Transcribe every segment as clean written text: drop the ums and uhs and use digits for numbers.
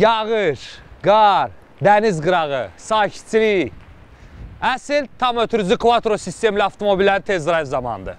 yağış, qar, dəniz qırağı, sakitçilik. Əsl tam ötürücü Quattro sistemli avtomobillərin tez drive zamanıdır.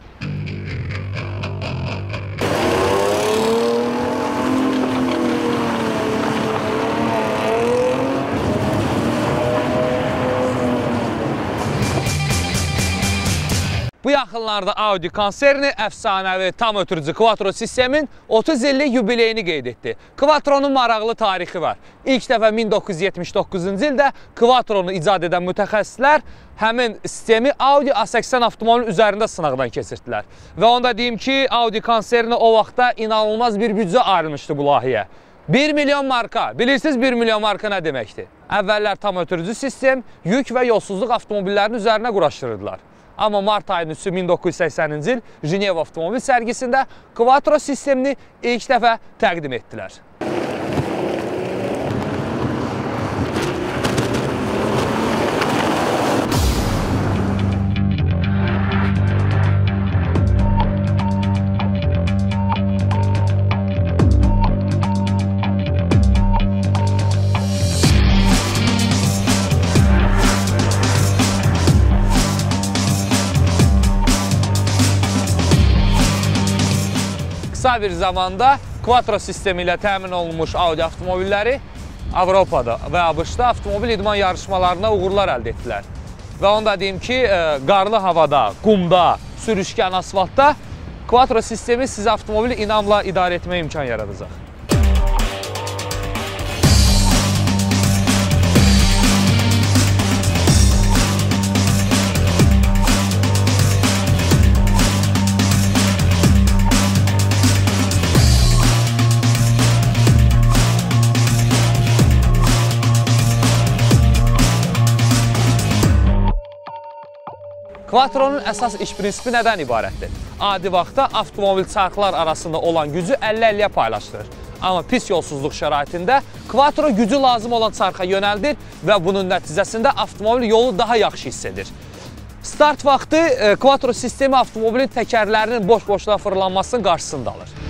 Bu yaxınlarda Audi konserni əfsanəvi tam ötürücü Quattro sistemin 30 illik yubileyini qeyd etdi. Quattronun maraqlı tarixi var. İlk dəfə 1979-cu ildə Quattronu icad edən mütəxəssislər həmin sistemi Audi A80 avtomobilin üzərində sınaqdan keçirdilər. Və onda deyim ki, Audi konserni o vaxtda inanılmaz bir büdcə ayrılmışdı bu layihəyə. 1 milyon marka. Bilirsiniz 1 milyon marka nə deməkdir? Əvvəllər tam ötürücü sistem yük və yolsuzluq avtomobillərinin üzərinə quraşdırırdılar. Amma mart ayının 3-ü 1980-ci il Jineva avtomobil sərgisində Quattro sistemini ilk dəfə təqdim etdilər. Qısa bir zamanda Quattro sistemi ilə təmin olunmuş Audi avtomobilləri Avropada və ABŞ-da avtomobil idman yarışmalarına uğurlar əldə etdilər. Və onu da deyim ki, qarlı havada, qumda, sürüşkən asfaltda Quattro sistemi sizə avtomobili inamla idarə etməyə imkan yaradacaq. Quattronun əsas iş prinsipi nədən ibarətdir? Adi vaxtda avtomobil çarxlar arasında olan gücü 50-50-yə paylaşdırır. Amma pis yolsuzluq şəraitində Quattro gücü lazım olan çarxa yönəldir və bunun nəticəsində avtomobil yolu daha yaxşı hiss edir. Start vaxtı Quattro sistemi avtomobilin təkərlərinin boş-boşluğa fırlanmasının qarşısında alır.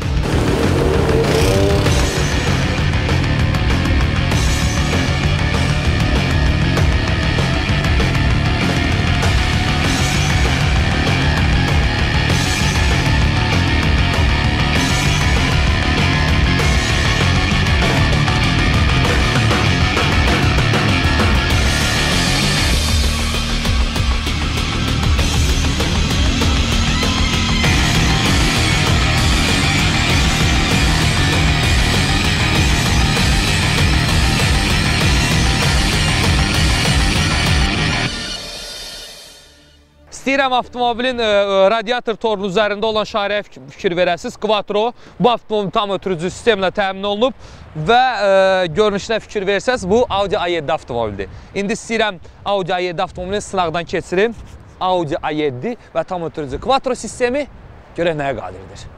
İstəyirəm avtomobilin radiator torunun üzərində olan şarəyə fikir verəsiniz. Quattro bu avtomobil tam ötürücü sistemlə təmin olunub və görünüşünə fikir versəz, bu Audi A7 avtomobildir. İndi istəyirəm Audi A7 avtomobilini sınaqdan keçirim. Audi A7 və tam ötürücü Quattro sistemi görək nəyə qadirdir.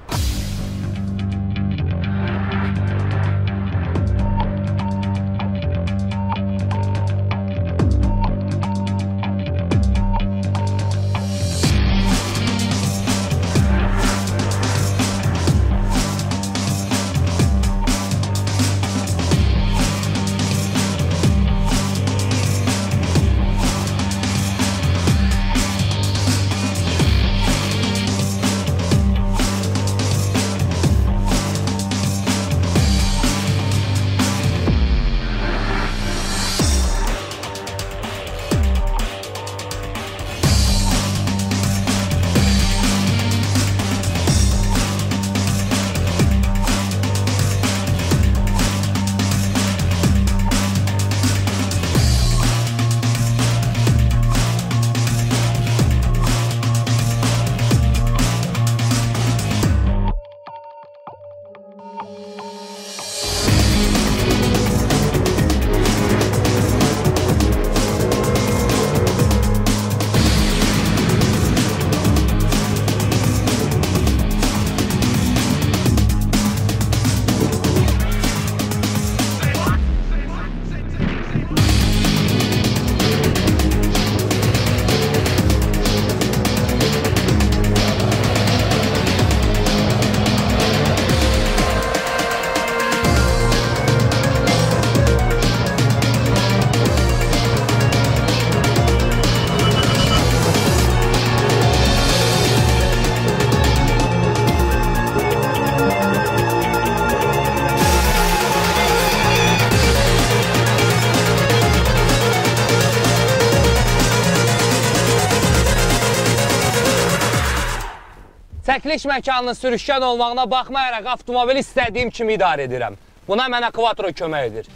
Çəkiliş məkanının sürüşkən olmağına baxmayaraq avtomobili istədiyim kimi idarə edirəm. Buna mənə Quattro kömək edir.